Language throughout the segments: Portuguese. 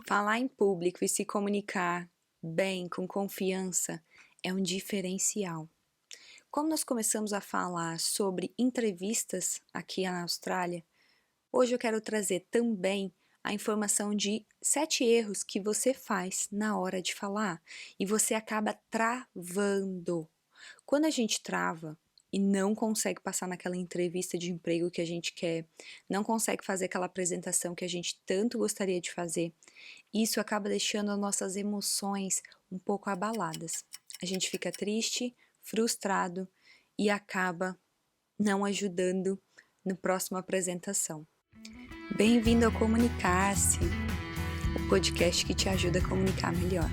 Falar em público e se comunicar bem, com confiança, é um diferencial. Como nós começamos a falar sobre entrevistas aqui na Austrália, hoje eu quero trazer também a informação de 7 erros que você faz na hora de falar e você acaba travando. Quando a gente trava e não consegue passar naquela entrevista de emprego que a gente quer, não consegue fazer aquela apresentação que a gente tanto gostaria de fazer, isso acaba deixando as nossas emoções um pouco abaladas. A gente fica triste, frustrado e acaba não ajudando na próxima apresentação. Bem-vindo ao Comunicar-se, o podcast que te ajuda a comunicar melhor.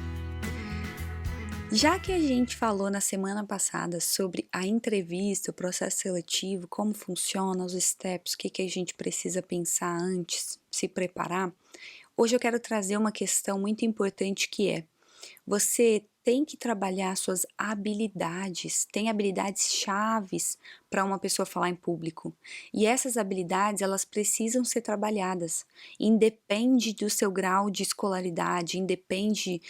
Já que a gente falou na semana passada sobre a entrevista, o processo seletivo, como funciona, os steps, o que a gente precisa pensar antes, se preparar, hoje eu quero trazer uma questão muito importante que é: você tem que trabalhar suas habilidades, tem habilidades chaves para uma pessoa falar em público. E essas habilidades, elas precisam ser trabalhadas. Independe do seu grau de escolaridade, independe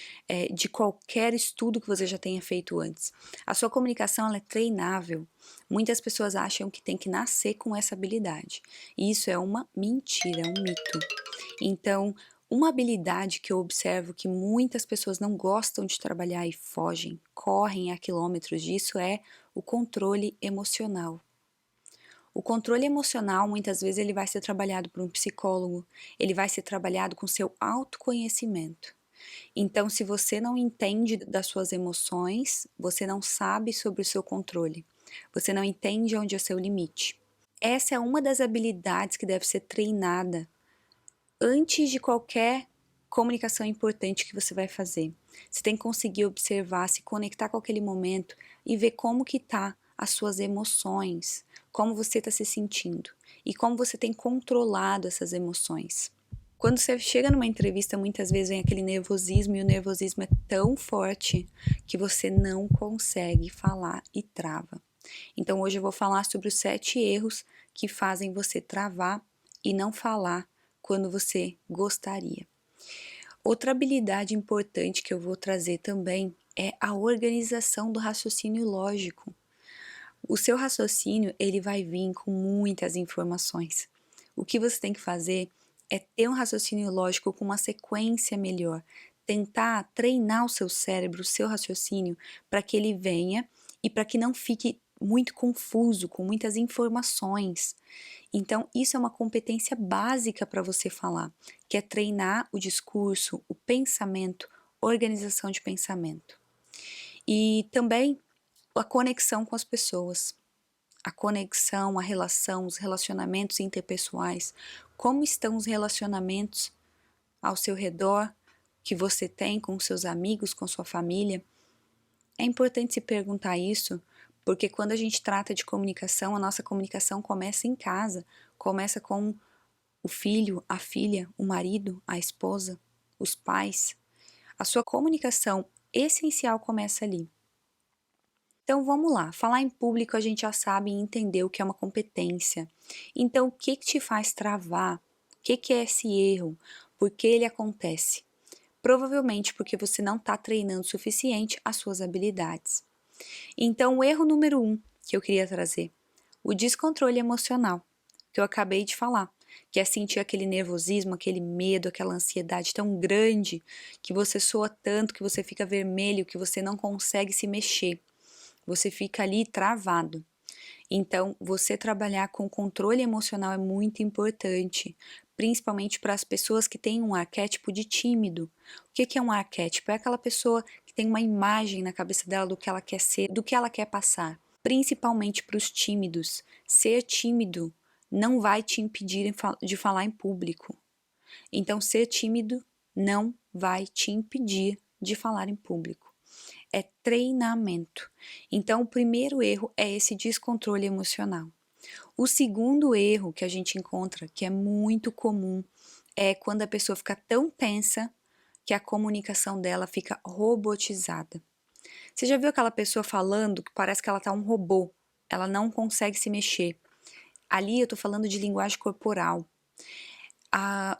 de qualquer estudo que você já tenha feito antes. A sua comunicação, ela é treinável. Muitas pessoas acham que tem que nascer com essa habilidade. E isso é uma mentira, é um mito. Então, uma habilidade que eu observo que muitas pessoas não gostam de trabalhar e fogem, correm a quilômetros disso é o controle emocional. O controle emocional, muitas vezes, ele vai ser trabalhado por um psicólogo, ele vai ser trabalhado com seu autoconhecimento. Então, se você não entende das suas emoções, você não sabe sobre o seu controle, você não entende onde é o seu limite. Essa é uma das habilidades que deve ser treinada antes de qualquer comunicação importante que você vai fazer. Você tem que conseguir observar, se conectar com aquele momento e ver como que tá as suas emoções, como você está se sentindo e como você tem controlado essas emoções. Quando você chega numa entrevista, muitas vezes vem aquele nervosismo e o nervosismo é tão forte que você não consegue falar e trava. Então hoje eu vou falar sobre os 7 erros que fazem você travar e não falar quando você gostaria. Outra habilidade importante que eu vou trazer também é a organização do raciocínio lógico. O seu raciocínio, ele vai vir com muitas informações. O que você tem que fazer é ter um raciocínio lógico com uma sequência melhor, tentar treinar o seu cérebro, o seu raciocínio, para que ele venha e para que não fique muito confuso, com muitas informações. Então, isso é uma competência básica para você falar, que é treinar o discurso, o pensamento, organização de pensamento. E também a conexão com as pessoas. A conexão, a relação, os relacionamentos interpessoais. Como estão os relacionamentos ao seu redor, que você tem com seus amigos, com sua família? É importante se perguntar isso, porque quando a gente trata de comunicação, a nossa comunicação começa em casa, começa com o filho, a filha, o marido, a esposa, os pais. A sua comunicação essencial começa ali. Então vamos lá, falar em público a gente já sabe e entendeu o que é uma competência. Então o que te faz travar? O que é esse erro? Por que ele acontece? Provavelmente porque você não está treinando o suficiente as suas habilidades. Então o erro número 1 que eu queria trazer, o descontrole emocional, que eu acabei de falar, que é sentir aquele nervosismo, aquele medo, aquela ansiedade tão grande, que você soa tanto, que você fica vermelho, que você não consegue se mexer. Você fica ali travado. Então, você trabalhar com controle emocional é muito importante, principalmente para as pessoas que têm um arquétipo de tímido. O que é um arquétipo? É aquela pessoa que tem uma imagem na cabeça dela do que ela quer ser, do que ela quer passar. Principalmente para os tímidos. Ser tímido não vai te impedir de falar em público. Então, ser tímido não vai te impedir de falar em público. É treinamento. Então, o primeiro erro é esse descontrole emocional. O segundo erro que a gente encontra, que é muito comum, é quando a pessoa fica tão tensa que a comunicação dela fica robotizada. Você já viu aquela pessoa falando que parece que ela tá um robô? Ela não consegue se mexer. Ali eu tô falando de linguagem corporal.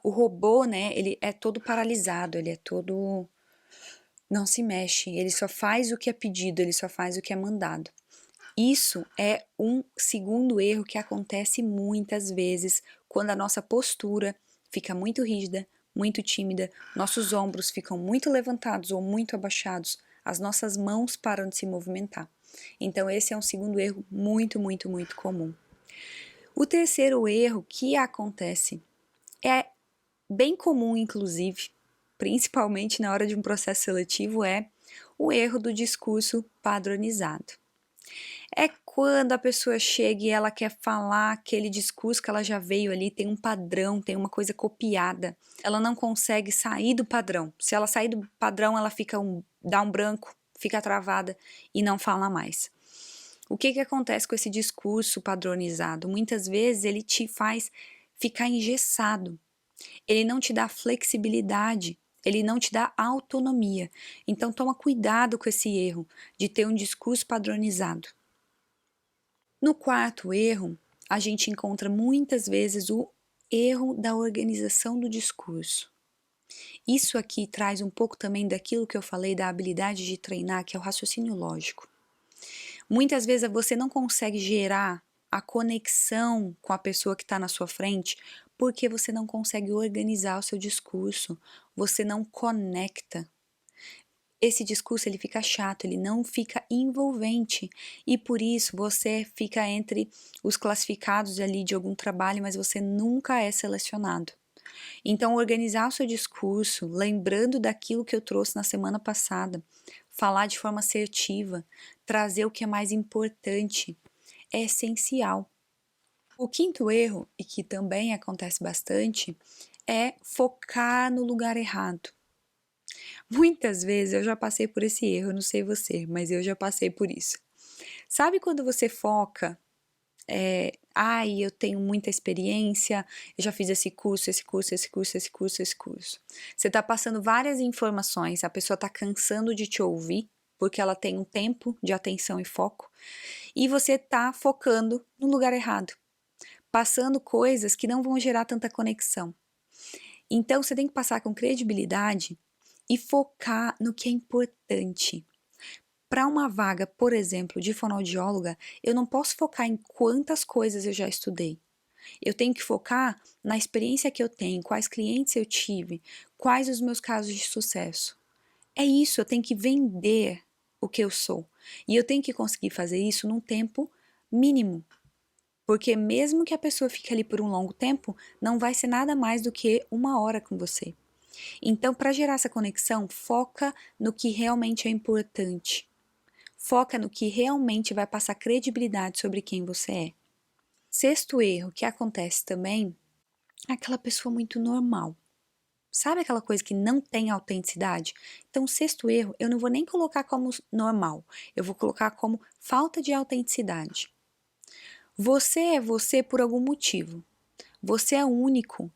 O robô, né, ele é todo paralisado, ele é todo... não se mexe, ele só faz o que é pedido, ele só faz o que é mandado. Isso é um segundo erro que acontece muitas vezes quando a nossa postura fica muito rígida, muito tímida, nossos ombros ficam muito levantados ou muito abaixados, as nossas mãos param de se movimentar. Então esse é um segundo erro muito, muito, muito comum. O terceiro erro que acontece é bem comum, inclusive, principalmente na hora de um processo seletivo, é o erro do discurso padronizado. É quando a pessoa chega e ela quer falar aquele discurso que ela já veio ali, tem um padrão, tem uma coisa copiada. Ela não consegue sair do padrão. Se ela sair do padrão, ela dá um branco, fica travada e não fala mais. O que acontece com esse discurso padronizado? Muitas vezes ele te faz ficar engessado. Ele não te dá flexibilidade, ele não te dá autonomia. Então toma cuidado com esse erro de ter um discurso padronizado. No quarto erro, a gente encontra muitas vezes o erro da organização do discurso. Isso aqui traz um pouco também daquilo que eu falei da habilidade de treinar, que é o raciocínio lógico. Muitas vezes você não consegue gerar a conexão com a pessoa que está na sua frente porque você não consegue organizar o seu discurso, você não conecta. Esse discurso ele fica chato, ele não fica envolvente e por isso você fica entre os classificados ali de algum trabalho, mas você nunca é selecionado. Então, organizar o seu discurso, lembrando daquilo que eu trouxe na semana passada, falar de forma assertiva, trazer o que é mais importante, é essencial. O quinto erro, e que também acontece bastante, é focar no lugar errado. Muitas vezes eu já passei por esse erro, eu não sei você, mas eu já passei por isso. Sabe quando você foca, eu tenho muita experiência, eu já fiz esse curso, esse curso, esse curso, esse curso, esse curso. Você está passando várias informações, a pessoa está cansando de te ouvir, porque ela tem um tempo de atenção e foco, e você está focando no lugar errado, passando coisas que não vão gerar tanta conexão. Então você tem que passar com credibilidade e focar no que é importante. Para uma vaga, por exemplo, de fonoaudióloga, eu não posso focar em quantas coisas eu já estudei. Eu tenho que focar na experiência que eu tenho, quais clientes eu tive, quais os meus casos de sucesso. É isso, eu tenho que vender o que eu sou. E eu tenho que conseguir fazer isso num tempo mínimo. Porque mesmo que a pessoa fique ali por um longo tempo, não vai ser nada mais do que 1 hora com você. Então, para gerar essa conexão, foca no que realmente é importante. Foca no que realmente vai passar credibilidade sobre quem você é. Sexto erro que acontece também é aquela pessoa muito normal. Sabe aquela coisa que não tem autenticidade? Então, o sexto erro eu não vou nem colocar como normal, eu vou colocar como falta de autenticidade. Você é você por algum motivo. Você é único.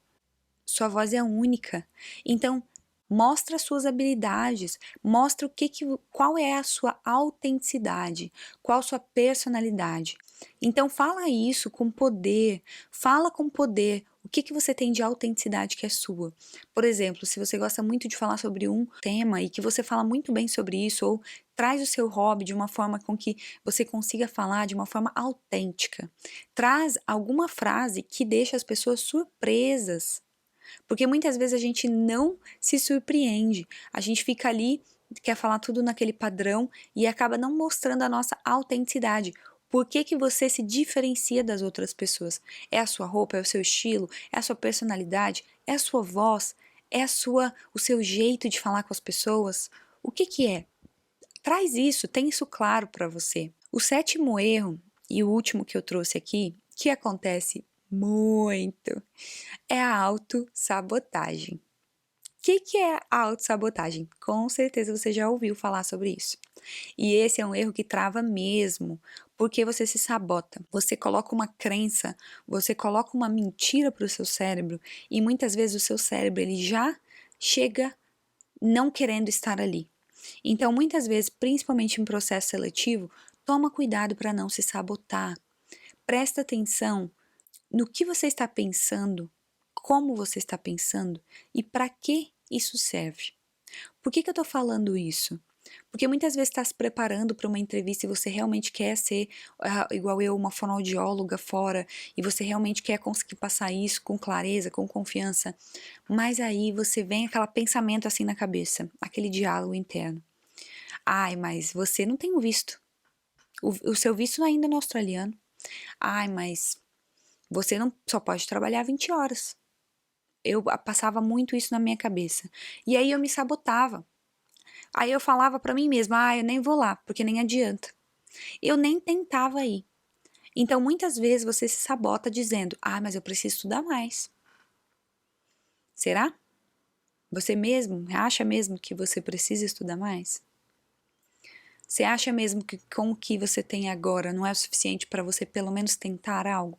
Sua voz é única. Então, mostra suas habilidades, mostra qual é a sua autenticidade, qual a sua personalidade. Então, fala isso com poder, fala com poder. O que você tem de autenticidade que é sua? Por exemplo, se você gosta muito de falar sobre um tema e que você fala muito bem sobre isso, ou traz o seu hobby de uma forma com que você consiga falar de uma forma autêntica. Traz alguma frase que deixa as pessoas surpresas. Porque muitas vezes a gente não se surpreende, a gente fica ali, quer falar tudo naquele padrão e acaba não mostrando a nossa autenticidade. Por que você se diferencia das outras pessoas? É a sua roupa, é o seu estilo, é a sua personalidade, é a sua voz, é o seu jeito de falar com as pessoas? O que é? Traz isso, tem isso claro para você. O sétimo erro, e o último que eu trouxe aqui, que acontece muito, é a autossabotagem. O que é a autossabotagem? Com certeza você já ouviu falar sobre isso. E esse é um erro que trava mesmo, porque você se sabota. Você coloca uma crença, você coloca uma mentira para o seu cérebro e muitas vezes o seu cérebro ele já chega não querendo estar ali. Então, muitas vezes, principalmente em processo seletivo, toma cuidado para não se sabotar. Presta atenção no que você está pensando como você está pensando e para que isso serve. Por que eu estou falando isso? Porque muitas vezes está se preparando para uma entrevista e você realmente quer ser, igual eu, uma fonoaudióloga fora, e você realmente quer conseguir passar isso com clareza, com confiança, mas aí você vem aquele pensamento assim na cabeça, aquele diálogo interno. Ai, mas você não tem um visto. O seu visto ainda não é australiano. Ai, mas você não só pode trabalhar 20 horas. Eu passava muito isso na minha cabeça. E aí eu me sabotava. Aí eu falava pra mim mesma, eu nem vou lá, porque nem adianta. Eu nem tentava ir. Então muitas vezes você se sabota dizendo, mas eu preciso estudar mais. Será? Você mesmo acha mesmo que você precisa estudar mais? Você acha mesmo que com o que você tem agora não é o suficiente para você pelo menos tentar algo?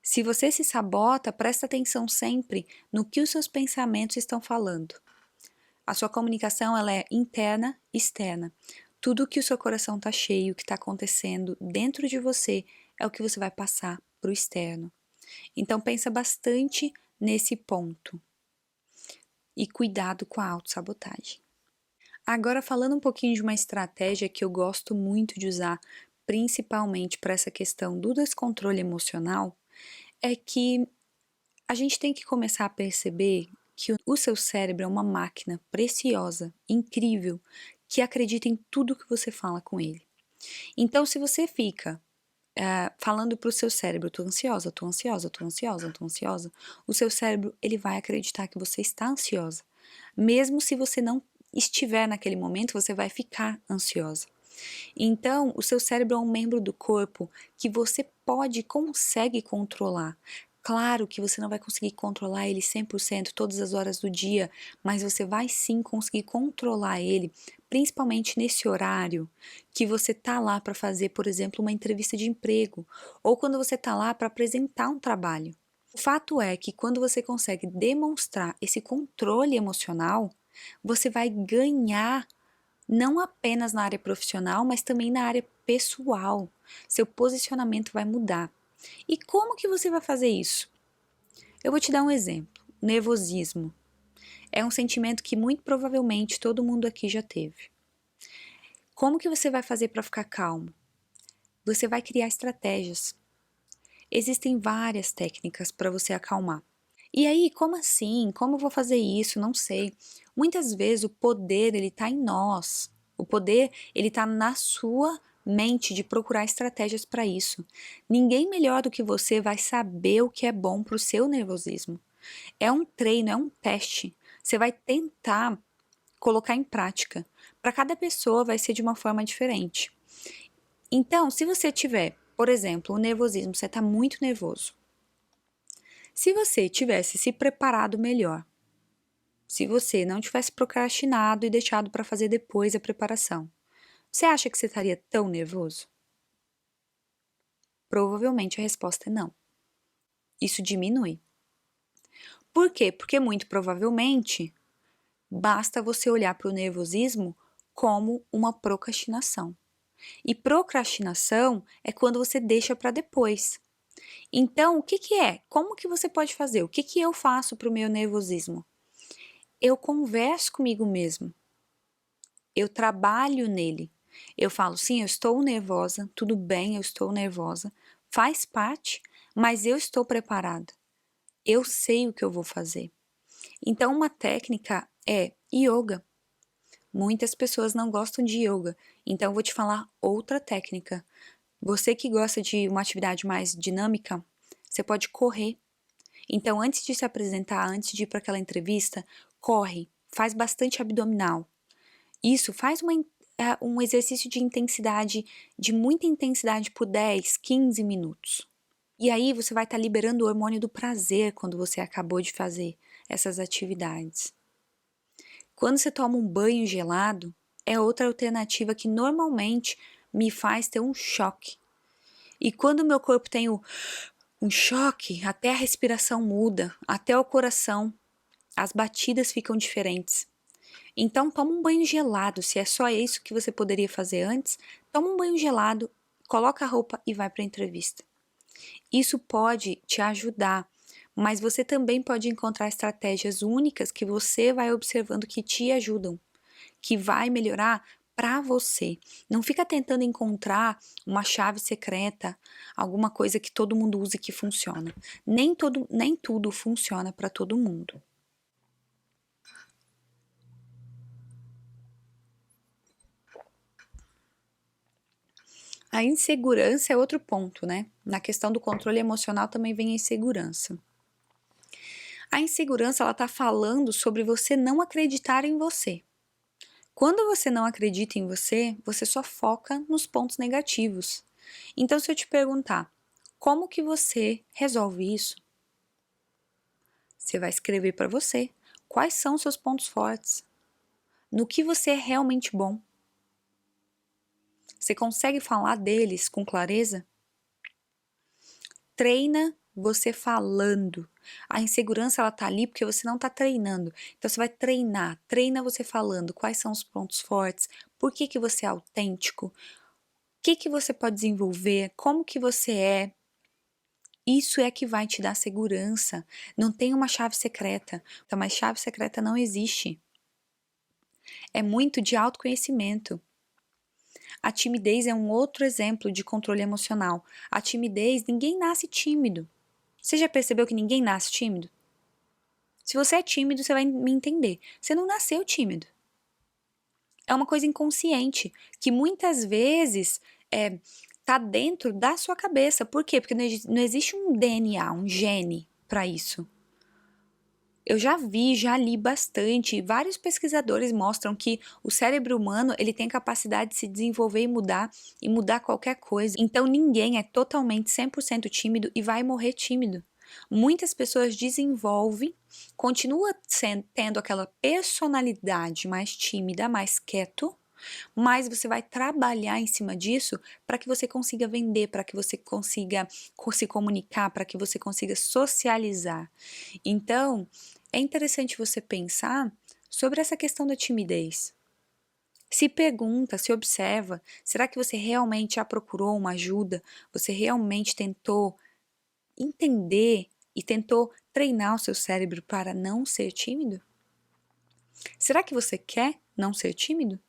Se você se sabota, presta atenção sempre no que os seus pensamentos estão falando. A sua comunicação ela é interna e externa. Tudo que o seu coração está cheio, que está acontecendo dentro de você, é o que você vai passar para o externo. Então pensa bastante nesse ponto. E cuidado com a autossabotagem. Agora falando um pouquinho de uma estratégia que eu gosto muito de usar, principalmente para essa questão do descontrole emocional, é que a gente tem que começar a perceber que o seu cérebro é uma máquina preciosa, incrível, que acredita em tudo que você fala com ele. Então, se você fica falando para o seu cérebro, tô ansiosa, tô ansiosa, tô ansiosa, tô ansiosa, o seu cérebro ele vai acreditar que você está ansiosa. Mesmo se você não estiver naquele momento, você vai ficar ansiosa. Então, o seu cérebro é um membro do corpo que você pode e consegue controlar. Claro que você não vai conseguir controlar ele 100% todas as horas do dia, mas você vai sim conseguir controlar ele, principalmente nesse horário que você tá lá para fazer, por exemplo, uma entrevista de emprego, ou quando você tá lá para apresentar um trabalho. O fato é que quando você consegue demonstrar esse controle emocional, você vai ganhar não apenas na área profissional, mas também na área pessoal. Seu posicionamento vai mudar. E como que você vai fazer isso? Eu vou te dar um exemplo. Nervosismo. É um sentimento que muito provavelmente todo mundo aqui já teve. Como que você vai fazer para ficar calmo? Você vai criar estratégias. Existem várias técnicas para você acalmar. E aí, como assim? Como eu vou fazer isso? Não sei. Muitas vezes o poder ele está em nós. O poder ele está na sua mente de procurar estratégias para isso. Ninguém melhor do que você vai saber o que é bom para o seu nervosismo. É um treino, é um teste. Você vai tentar colocar em prática. Para cada pessoa vai ser de uma forma diferente. Então, se você tiver, por exemplo, o nervosismo, você está muito nervoso. Se você tivesse se preparado melhor, se você não tivesse procrastinado e deixado para fazer depois a preparação, você acha que você estaria tão nervoso? Provavelmente a resposta é não. Isso diminui. Por quê? Porque muito provavelmente basta você olhar para o nervosismo como uma procrastinação. E procrastinação é quando você deixa para depois. Então, o que que é? Como que você pode fazer? O que que eu faço para o meu nervosismo? Eu converso comigo mesmo. Eu trabalho nele. Eu falo, sim, eu estou nervosa, tudo bem, eu estou nervosa, faz parte, mas eu estou preparada. Eu sei o que eu vou fazer. Então, uma técnica é yoga. Muitas pessoas não gostam de yoga, então eu vou te falar outra técnica. Você que gosta de uma atividade mais dinâmica, você pode correr. Então, antes de se apresentar, antes de ir para aquela entrevista, corre, faz bastante abdominal. Isso, faz um exercício de intensidade, de muita intensidade por 10, 15 minutos. E aí você vai estar liberando o hormônio do prazer quando você acabou de fazer essas atividades. Quando você toma um banho gelado, é outra alternativa que normalmente me faz ter um choque. E quando o meu corpo tem um choque, até a respiração muda, até o coração, as batidas ficam diferentes. Então toma um banho gelado, se é só isso que você poderia fazer antes, toma um banho gelado, coloca a roupa e vai para a entrevista. Isso pode te ajudar, Mas você também pode encontrar estratégias únicas que você vai observando que te ajudam, que vai melhorar para você. Não fica tentando encontrar uma chave secreta, alguma coisa que todo mundo use que funciona. Nem tudo funciona para todo mundo. A insegurança é outro ponto, né? Na questão do controle emocional também vem a insegurança. A insegurança, ela tá falando sobre você não acreditar em você. Quando você não acredita em você, você só foca nos pontos negativos. Então, se eu te perguntar, como que você resolve isso? Você vai escrever para você quais são os seus pontos fortes, no que você é realmente bom. Você consegue falar deles com clareza? Treina você falando. A insegurança, ela tá ali porque você não tá treinando. Então você vai treinar, treina você falando quais são os pontos fortes, por que que você é autêntico, o que que você pode desenvolver, como que você é. Isso é que vai te dar segurança. Não tem uma chave secreta, mas chave secreta não existe. É muito de autoconhecimento. A timidez é um outro exemplo de controle emocional. A timidez, ninguém nasce tímido. Você já percebeu que ninguém nasce tímido? Se você é tímido, você vai me entender. Você não nasceu tímido. É uma coisa inconsciente, que muitas vezes tá dentro da sua cabeça. Por quê? Porque não existe um DNA, um gene para isso. Eu já vi, já li bastante, vários pesquisadores mostram que o cérebro humano, ele tem capacidade de se desenvolver e mudar qualquer coisa. Então ninguém é totalmente 100% tímido e vai morrer tímido. Muitas pessoas desenvolvem, tendo aquela personalidade mais tímida, mais quieto, mas você vai trabalhar em cima disso para que você consiga vender, para que você consiga se comunicar, para que você consiga socializar. Então, é interessante você pensar sobre essa questão da timidez. Se pergunta, se observa, será que você realmente já procurou uma ajuda? Você realmente tentou entender e tentou treinar o seu cérebro para não ser tímido? Será que você quer não ser tímido?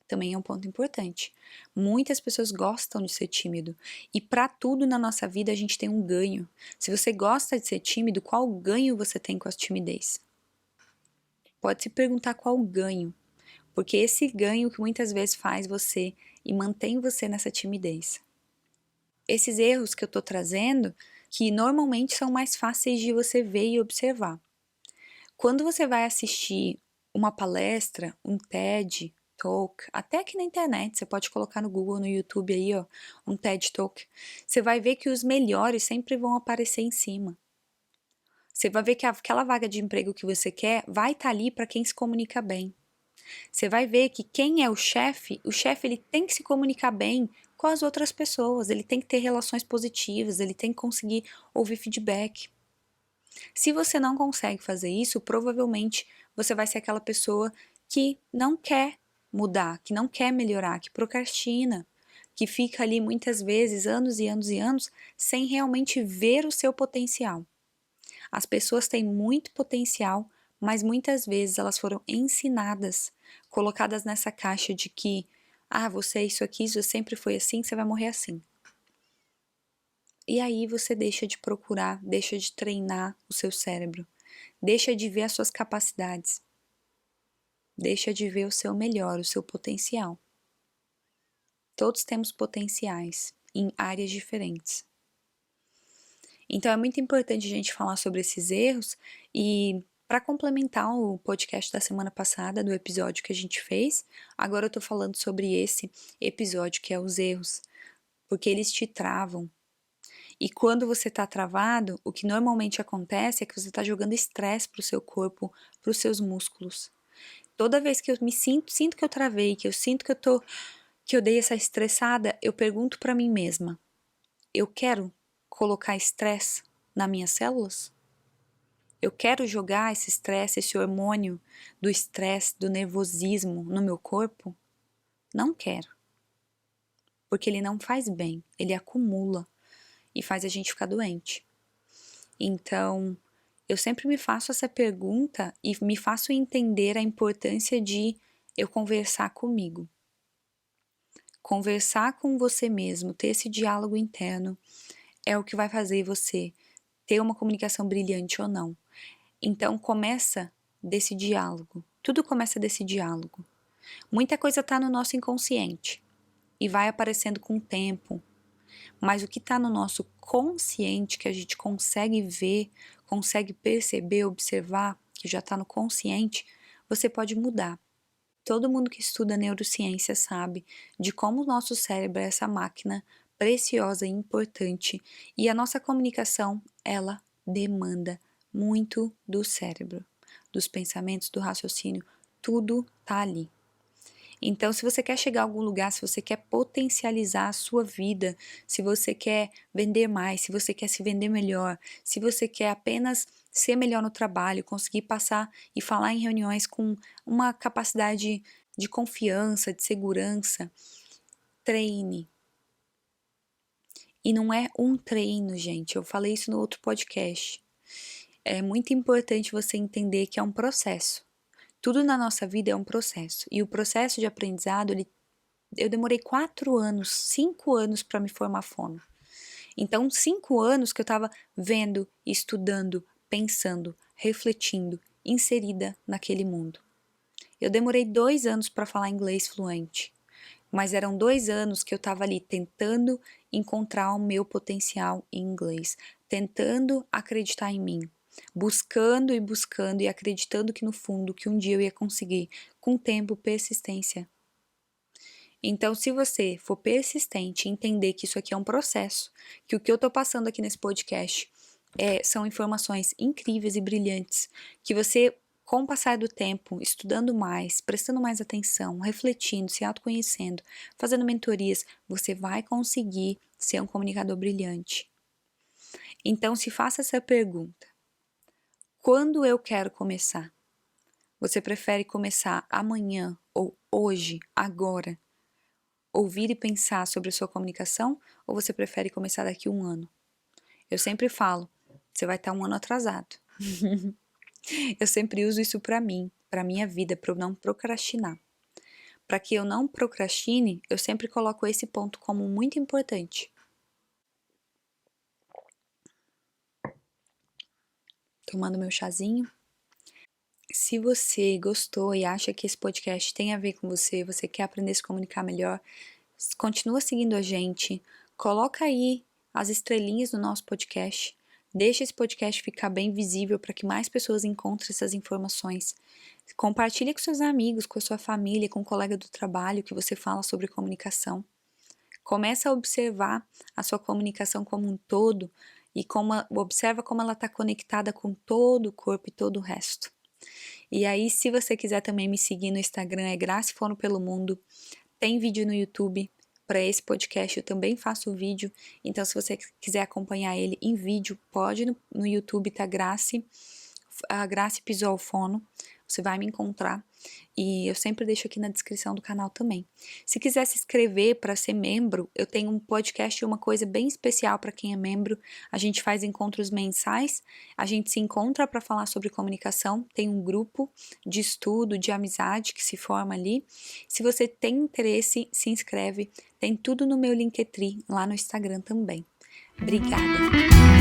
Também é um ponto importante. Muitas pessoas gostam de ser tímido e para tudo na nossa vida a gente tem um ganho. Se você gosta de ser tímido, qual ganho você tem com a timidez? Pode se perguntar qual ganho, porque esse ganho que muitas vezes faz você e mantém você nessa timidez. Esses erros que eu tô trazendo, que normalmente são mais fáceis de você ver e observar. Quando você vai assistir uma palestra, um TED Talk, até aqui na internet, você pode colocar no Google, no YouTube aí, ó, um TED Talk, você vai ver que os melhores sempre vão aparecer em cima. Você vai ver que aquela vaga de emprego que você quer vai estar ali para quem se comunica bem. Você vai ver que quem é o chefe ele tem que se comunicar bem com as outras pessoas, ele tem que ter relações positivas, ele tem que conseguir ouvir feedback. Se você não consegue fazer isso, provavelmente você vai ser aquela pessoa que não quer mudar, que não quer melhorar, que procrastina, que fica ali muitas vezes anos e anos e anos sem realmente ver o seu potencial. As pessoas têm muito potencial, mas muitas vezes elas foram ensinadas, colocadas nessa caixa de que, você é isso aqui, isso sempre foi assim, você vai morrer assim. E aí você deixa de procurar, deixa de treinar o seu cérebro, deixa de ver as suas capacidades, deixa de ver o seu melhor, o seu potencial. Todos temos potenciais em áreas diferentes. Então é muito importante a gente falar sobre esses erros e para complementar o podcast da semana passada, do episódio que a gente fez, agora eu tô falando sobre esse episódio que é os erros, porque eles te travam. E quando você tá travado, o que normalmente acontece é que você tá jogando estresse pro seu corpo, pros seus músculos. Toda vez que eu me sinto que eu travei, que eu sinto que eu dei essa estressada, eu pergunto para mim mesma: eu quero colocar estresse nas minhas células? Eu quero jogar esse estresse, esse hormônio do estresse, do nervosismo no meu corpo? Não quero. Porque ele não faz bem, ele acumula e faz a gente ficar doente. Então, eu sempre me faço essa pergunta e me faço entender a importância de eu conversar comigo. Conversar com você mesmo, ter esse diálogo interno, é o que vai fazer você ter uma comunicação brilhante ou não. Então, começa desse diálogo. Tudo começa desse diálogo. Muita coisa está no nosso inconsciente e vai aparecendo com o tempo. Mas o que está no nosso consciente, que a gente consegue ver, consegue perceber, observar, que já está no consciente, você pode mudar. Todo mundo que estuda neurociência sabe de como o nosso cérebro é essa máquina preciosa e importante, e a nossa comunicação, ela demanda muito do cérebro, dos pensamentos, do raciocínio, tudo tá ali. Então, se você quer chegar a algum lugar, se você quer potencializar a sua vida, se você quer vender mais, se você quer se vender melhor, se você quer apenas ser melhor no trabalho, conseguir passar e falar em reuniões com uma capacidade de confiança, de segurança, treine. E não é um treino, gente. Eu falei isso no outro podcast. É muito importante você entender que é um processo. Tudo na nossa vida é um processo. E o processo de aprendizado, eu demorei 4 anos, 5 anos para me formar fono. Então, 5 anos que eu estava vendo, estudando, pensando, refletindo, inserida naquele mundo. Eu demorei 2 anos para falar inglês fluente, mas eram 2 anos que eu estava ali tentando encontrar o meu potencial em inglês, tentando acreditar em mim, buscando e acreditando que no fundo, que um dia eu ia conseguir, com tempo, persistência. Então, se você for persistente e entender que isso aqui é um processo, que o que eu estou passando aqui nesse podcast são informações incríveis e brilhantes, que você, com o passar do tempo, estudando mais, prestando mais atenção, refletindo, se autoconhecendo, fazendo mentorias, você vai conseguir ser um comunicador brilhante. Então, se faça essa pergunta: quando eu quero começar? Você prefere começar amanhã ou hoje, agora? Ouvir e pensar sobre a sua comunicação, ou você prefere começar daqui a 1 ano? Eu sempre falo, você vai estar 1 ano atrasado. Eu sempre uso isso para mim, para minha vida, para eu não procrastinar. Para que eu não procrastine, eu sempre coloco esse ponto como muito importante. Tomando meu chazinho. Se você gostou e acha que esse podcast tem a ver com você, você quer aprender a se comunicar melhor, continua seguindo a gente, coloca aí as estrelinhas no nosso podcast, deixa esse podcast ficar bem visível para que mais pessoas encontrem essas informações. Compartilhe com seus amigos, com a sua família, com o colega do trabalho que você fala sobre comunicação. Começa a observar a sua comunicação como um todo e observa como ela está conectada com todo o corpo e todo o resto. E aí, se você quiser também me seguir no Instagram, é Grace Fono pelo Mundo. Tem vídeo no YouTube. Para esse podcast eu também faço vídeo. Então, se você quiser acompanhar ele em vídeo, pode no YouTube, tá a Grace Pisol Fono. Você vai me encontrar. E eu sempre deixo aqui na descrição do canal também. Se quiser se inscrever para ser membro, eu tenho um podcast e uma coisa bem especial para quem é membro. A gente faz encontros mensais, a gente se encontra para falar sobre comunicação, tem um grupo de estudo, de amizade que se forma ali. Se você tem interesse, se inscreve. Tem tudo no meu Linktree, lá no Instagram também. Obrigada!